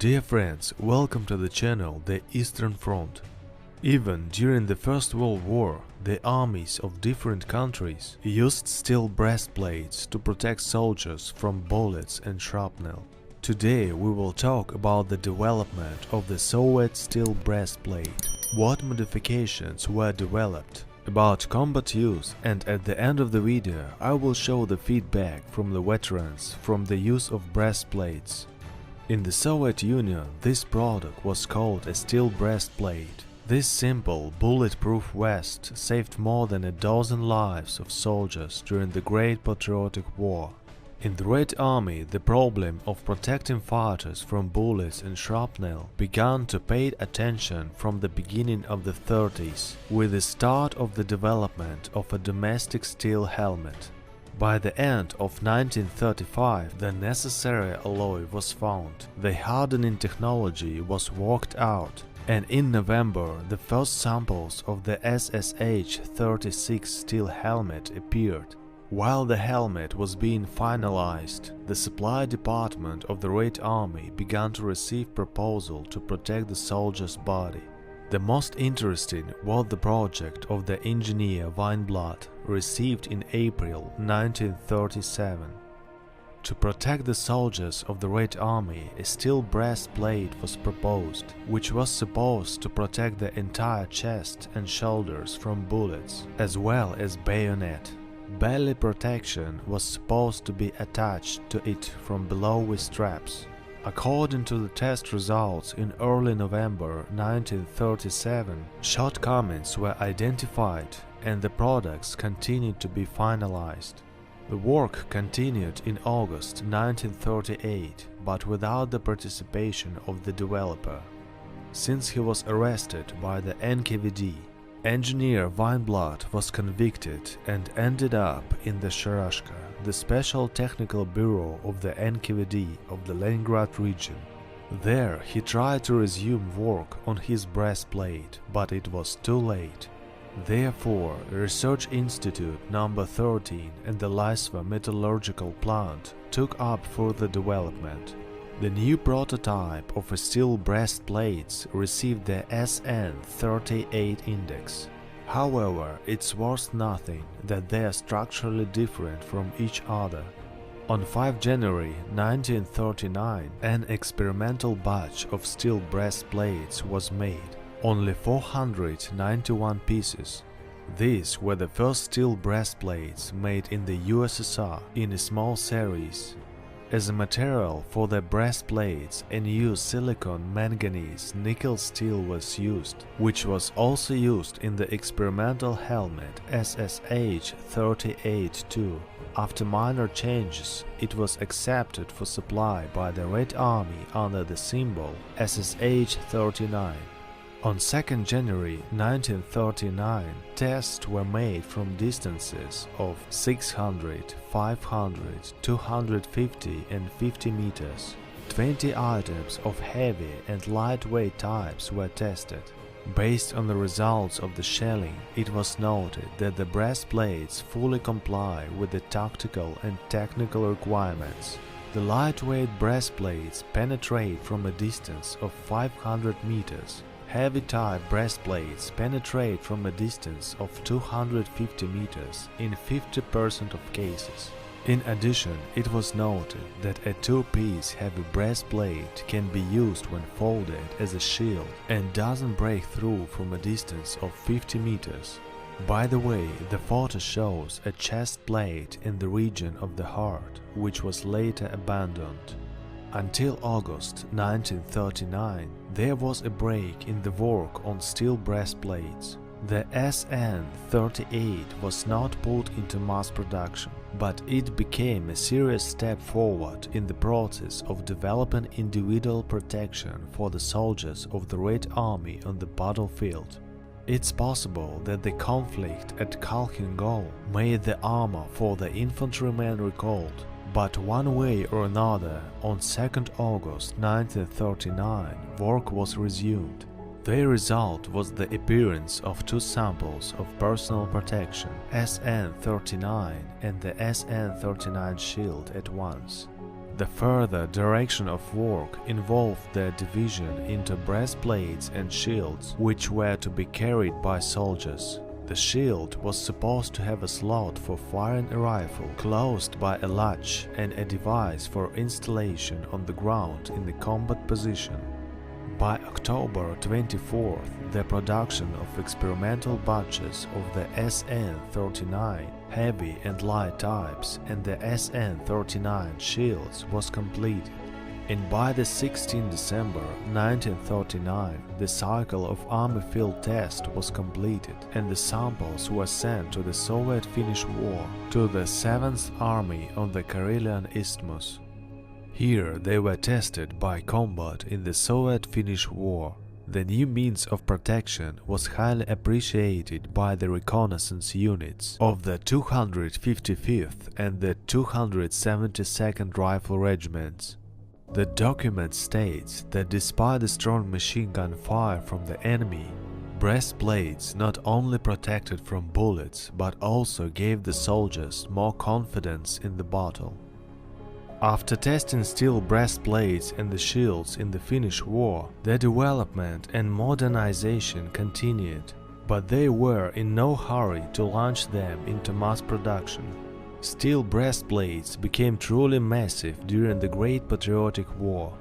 Dear friends, welcome to the channel The Eastern Front. Even during the First World War, the armies of different countries used steel breastplates to protect soldiers from bullets and shrapnel. Today we will talk about the development of the Soviet Steel Breastplate, what modifications were developed, about combat use, and at the end of the video I will show the feedback from the veterans from the use of breastplates. In the Soviet Union, this product was called a steel breastplate. This simple, bulletproof vest saved more than a dozen lives of soldiers during the Great Patriotic War. In the Red Army, the problem of protecting fighters from bullets and shrapnel began to pay attention from the beginning of the 30s, with the start of the development of a domestic steel helmet. By the end of 1935, the necessary alloy was found, the hardening technology was worked out, and in November the first samples of the SN-42 steel helmet appeared. While the helmet was being finalized, the supply department of the Red Army began to receive proposals to protect the soldier's body. The most interesting was the project of the engineer Weinblatt, received in April 1937. To protect the soldiers of the Red Army, a steel breastplate was proposed, which was supposed to protect the entire chest and shoulders from bullets, as well as bayonet. Belly protection was supposed to be attached to it from below with straps. According to the test results in early November 1937, shortcomings were identified and the products continued to be finalized. The work continued in August 1938, but without the participation of the developer. Since he was arrested by the NKVD, engineer Weinblatt was convicted and ended up in the Sharashka, the Special Technical Bureau of the NKVD of the Leningrad region. There he tried to resume work on his breastplate, but it was too late. Therefore, Research Institute No. 13 and the lifesaver metallurgical plant took up further development. The new prototype of a steel breastplates received the SN-38 index. However, it's worth nothing that they are structurally different from each other. On 5 January 1939, an experimental batch of steel breastplates was made, only 491 pieces. These were the first steel breastplates made in the USSR in a small series. As a material for the breastplates, a new silicon manganese nickel steel was used, which was also used in the experimental helmet SSH-38-2. After minor changes, it was accepted for supply by the Red Army under the symbol SSH-39. On 2 January 1939, tests were made from distances of 600, 500, 250 and 50 meters. 20 items of heavy and lightweight types were tested. Based on the results of the shelling, it was noted that the breastplates fully comply with the tactical and technical requirements. The lightweight breastplates penetrate from a distance of 500 meters. Heavy-type breastplates penetrate from a distance of 250 meters in 50% of cases. In addition, it was noted that a two-piece heavy breastplate can be used when folded as a shield and doesn't break through from a distance of 50 meters. By the way, the photo shows a chest plate in the region of the heart, which was later abandoned. Until August 1939, there was a break in the work on steel breastplates. The SN-38 was not put into mass production, but it became a serious step forward in the process of developing individual protection for the soldiers of the Red Army on the battlefield. It's possible that the conflict at Khalkhin made the armor for the infantrymen recalled. But one way or another, on 2 August 1939, work was resumed. The result was the appearance of two samples of personal protection, SN-39 and the SN-39 shield at once. The further direction of work involved their division into breastplates and shields, which were to be carried by soldiers. The shield was supposed to have a slot for firing a rifle, closed by a latch, and a device for installation on the ground in the combat position. By October 24th, the production of experimental batches of the SN-39 heavy and light types and the SN-39 shields was completed, and by the 16th December 1939 the cycle of Army field test was completed and the samples were sent to the Soviet-Finnish War to the 7th Army on the Karelian Isthmus. Here they were tested by combat in the Soviet-Finnish War. The new means of protection was highly appreciated by the reconnaissance units of the 255th and the 272nd Rifle Regiments. The document states that despite the strong machine gun fire from the enemy, breastplates not only protected from bullets but also gave the soldiers more confidence in the battle. After testing steel breastplates and the shields in the Finnish War, their development and modernization continued, but they were in no hurry to launch them into mass production. Steel breastplates became truly massive during the Great Patriotic War.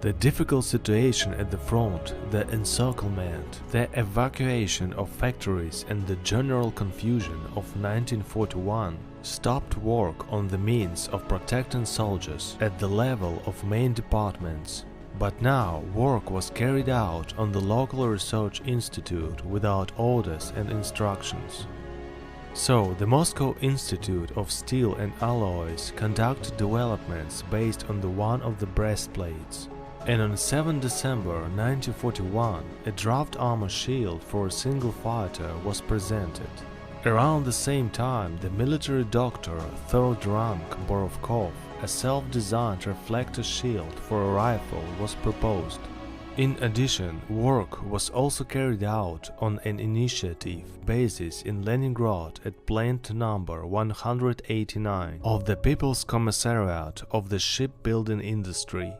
The difficult situation at the front, the encirclement, the evacuation of factories and the general confusion of 1941 stopped work on the means of protecting soldiers at the level of main departments. But now work was carried out on the local research institute without orders and instructions. So the Moscow Institute of Steel and Alloys conducted developments based on the one of the breastplates. And on 7 December 1941, a draft armor shield for a single fighter was presented. Around the same time, the military doctor, third rank Borovkov, a self-designed reflector shield for a rifle was proposed. In addition, work was also carried out on an initiative basis in Leningrad at plant number 189 of the People's Commissariat of the Shipbuilding Industry.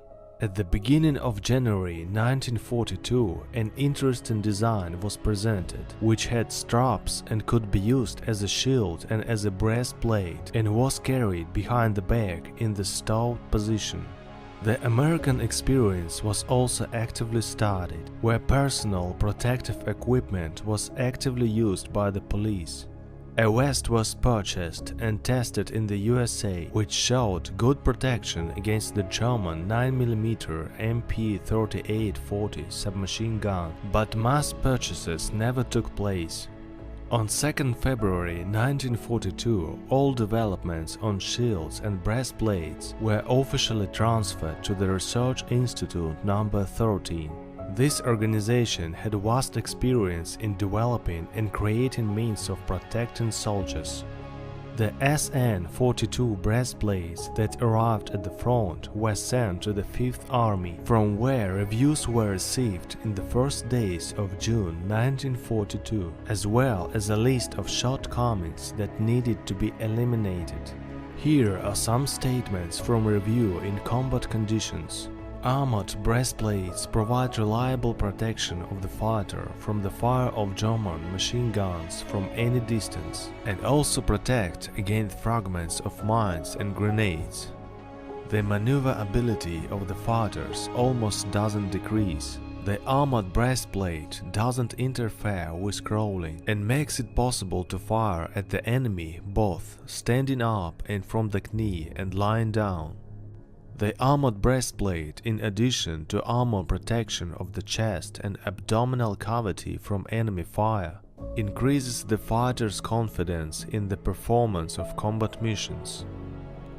At the beginning of January 1942, an interesting design was presented, which had straps and could be used as a shield and as a breastplate, and was carried behind the back in the stowed position. The American experience was also actively studied, where personal protective equipment was actively used by the police. A vest was purchased and tested in the USA, which showed good protection against the German 9mm MP-3840 submachine gun, but mass purchases never took place. On 2 February 1942, all developments on shields and breastplates were officially transferred to the Research Institute No. 13. This organization had vast experience in developing and creating means of protecting soldiers. The SN-42 breastplates that arrived at the front were sent to the 5th Army, from where reviews were received in the first days of June 1942, as well as a list of shortcomings that needed to be eliminated. Here are some statements from review in combat conditions. Armored breastplates provide reliable protection of the fighter from the fire of German machine guns from any distance, and also protect against fragments of mines and grenades. The maneuverability of the fighters almost doesn't decrease. The armored breastplate doesn't interfere with crawling and makes it possible to fire at the enemy both standing up and from the knee and lying down. The armored breastplate, in addition to armor protection of the chest and abdominal cavity from enemy fire, increases the fighter's confidence in the performance of combat missions.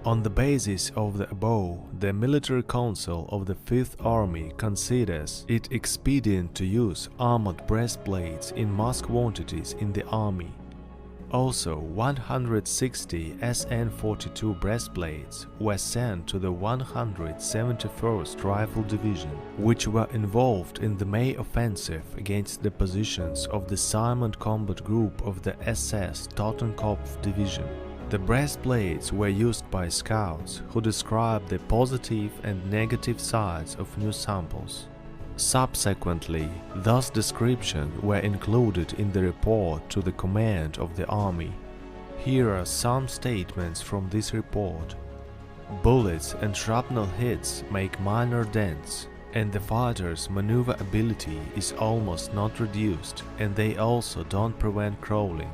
On the basis of the above, the Military Council of the 5th Army considers it expedient to use armored breastplates in mass quantities in the army. Also, 160 SN-42 breastplates were sent to the 171st Rifle Division, which were involved in the May offensive against the positions of the Simon Combat Group of the SS Totenkopf Division. The breastplates were used by scouts who described the positive and negative sides of new samples. Subsequently, those descriptions were included in the report to the command of the army. Here are some statements from this report. Bullets and shrapnel hits make minor dents, and the fighter's maneuver ability is almost not reduced, and they also don't prevent crawling.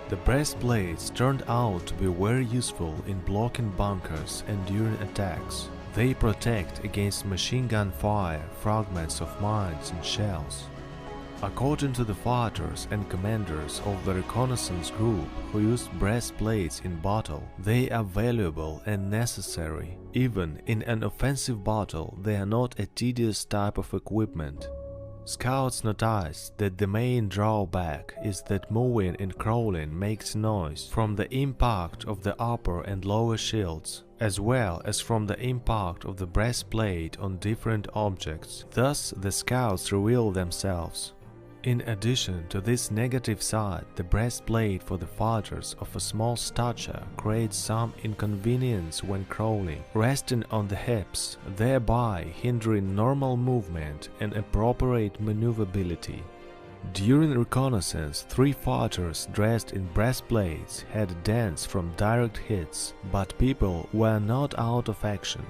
The breastplates turned out to be very useful in blocking bunkers and during attacks. They protect against machine gun fire, fragments of mines and shells. According to the fighters and commanders of the reconnaissance group who used breastplates in battle, they are valuable and necessary. Even in an offensive battle, they are not a tedious type of equipment. Scouts noticed that the main drawback is that moving and crawling makes noise from the impact of the upper and lower shields, as well as from the impact of the breastplate on different objects. Thus, the scouts reveal themselves. In addition to this negative side, the breastplate for the fighters of a small stature creates some inconvenience when crawling, resting on the hips, thereby hindering normal movement and appropriate maneuverability. During reconnaissance, 3 fighters dressed in breastplates had dents from direct hits, but people were not out of action.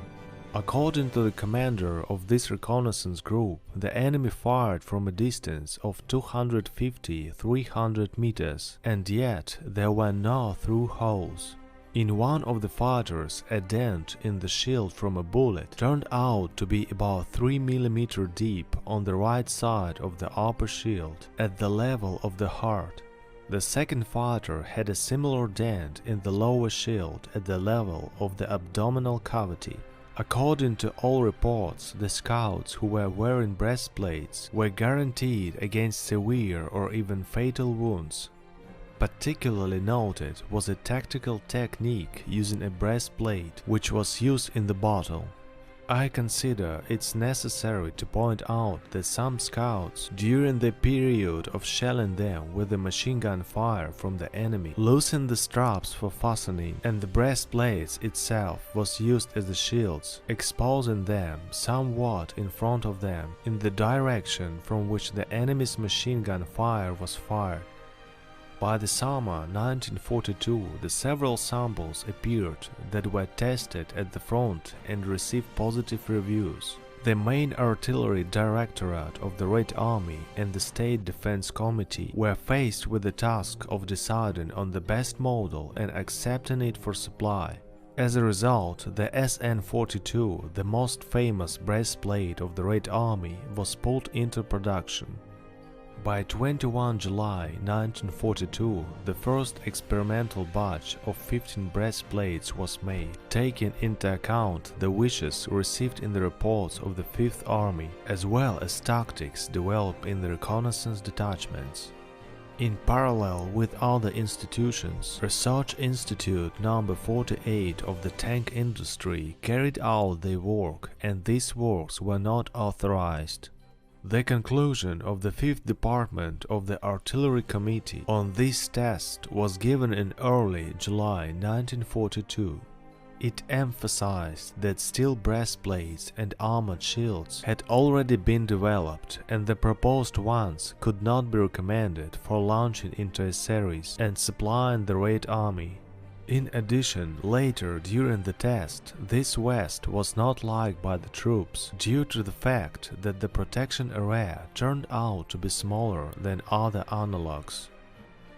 According to the commander of this reconnaissance group, the enemy fired from a distance of 250–300 meters, and yet there were no through holes. In one of the fighters, a dent in the shield from a bullet turned out to be about 3 mm deep on the right side of the upper shield, at the level of the heart. The second fighter had a similar dent in the lower shield at the level of the abdominal cavity. According to all reports, the scouts who were wearing breastplates were guaranteed against severe or even fatal wounds. Particularly noted was a tactical technique using a breastplate which was used in the battle. I consider it's necessary to point out that some scouts, during the period of shelling them with the machine gun fire from the enemy, loosened the straps for fastening, and the breastplates itself was used as the shields, exposing them somewhat in front of them in the direction from which the enemy's machine gun fire was fired. By the summer 1942, the several samples appeared that were tested at the front and received positive reviews. The main artillery directorate of the Red Army and the State Defense Committee were faced with the task of deciding on the best model and accepting it for supply. As a result, the SN-42, the most famous breastplate of the Red Army, was put into production. By 21 July 1942, the first experimental batch of 15 breastplates was made, taking into account the wishes received in the reports of the Fifth Army, as well as tactics developed in the reconnaissance detachments. In parallel with other institutions, Research Institute No. 48 of the tank industry carried out their work, and these works were not authorized. The conclusion of the 5th Department of the Artillery Committee on this test was given in early July 1942. It emphasized that steel breastplates and armored shields had already been developed, and the proposed ones could not be recommended for launching into a series and supplying the Red Army. In addition, later during the test, this vest was not liked by the troops due to the fact that the protection area turned out to be smaller than other analogs.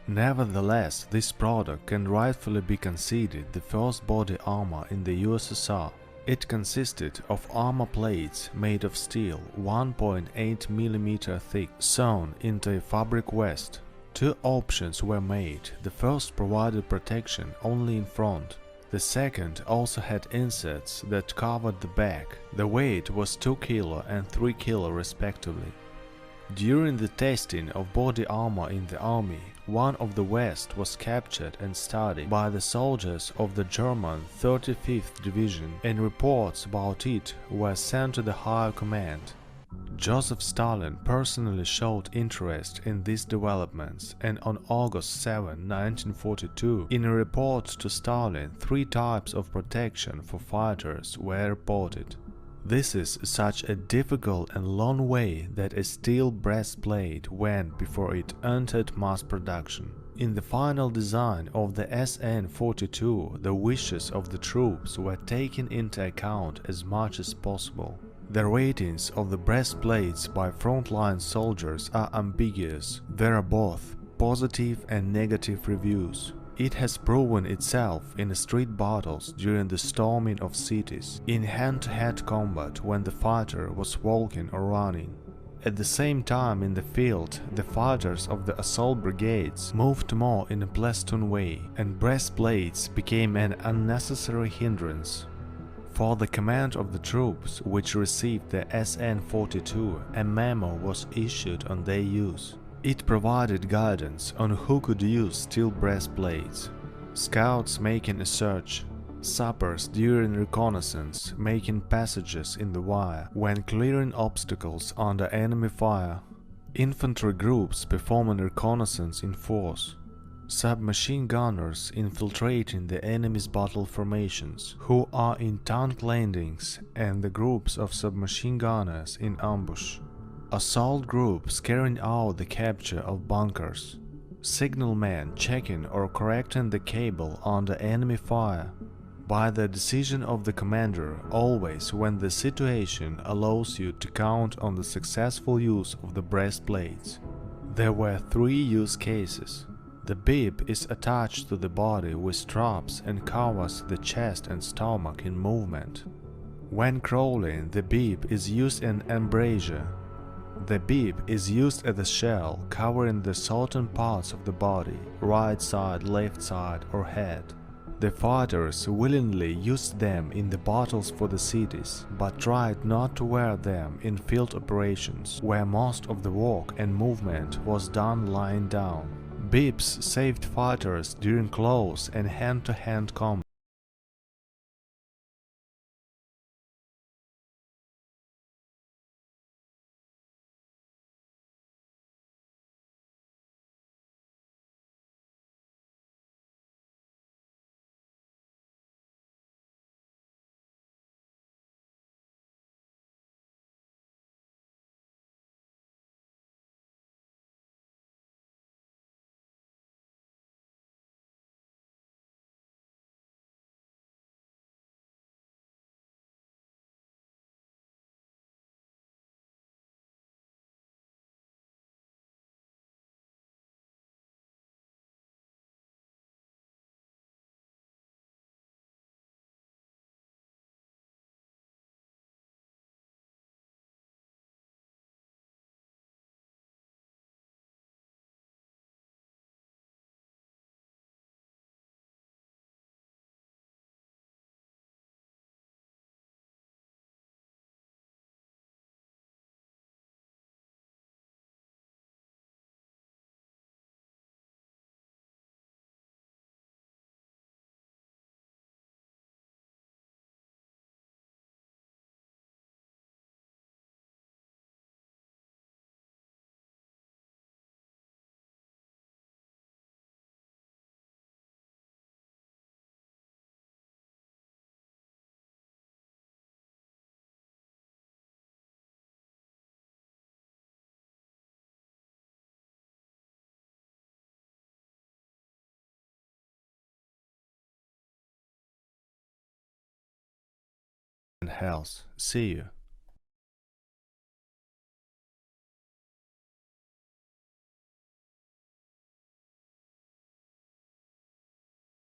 Nevertheless, this product can rightfully be considered the first body armor in the USSR. It consisted of armor plates made of steel 1.8 mm thick, sewn into a fabric vest. 2 options were made. The first provided protection only in front. The second also had insets that covered the back. The weight was 2 kg and 3 kg respectively. During the testing of body armor in the army, one of the vests was captured and studied by the soldiers of the German 35th Division, and reports about it were sent to the higher command. Joseph Stalin personally showed interest in these developments, and on August 7, 1942, in a report to Stalin, 3 types of protection for fighters were reported. This is such a difficult and long way that a steel breastplate went before it entered mass production. In the final design of the SN-42, the wishes of the troops were taken into account as much as possible. The ratings of the breastplates by frontline soldiers are ambiguous. There are both positive and negative reviews. It has proven itself in street battles during the storming of cities, in hand-to-hand combat when the fighter was walking or running. At the same time in the field, the fighters of the assault brigades moved more in a platoon way, and breastplates became an unnecessary hindrance. For the command of the troops which received the SN-42, a memo was issued on their use. It provided guidance on who could use steel breastplates. Scouts making a search, sappers during reconnaissance making passages in the wire when clearing obstacles under enemy fire, infantry groups performing reconnaissance in force, submachine gunners infiltrating the enemy's battle formations, who are in tank landings, and the groups of submachine gunners in ambush. Assault groups carrying out the capture of bunkers. Signalmen checking or correcting the cable under enemy fire. By the decision of the commander, always when the situation allows you to count on the successful use of the breastplates. There were 3 use cases. The bib is attached to the body with straps and covers the chest and stomach in movement. When crawling, the bib is used in embrasure. The bib is used as a shell covering the certain parts of the body, right side, left side or head. The fighters willingly used them in the battles for the cities, but tried not to wear them in field operations, where most of the work and movement was done lying down. Bibs saved fighters during close and hand-to-hand combat. And health. See you.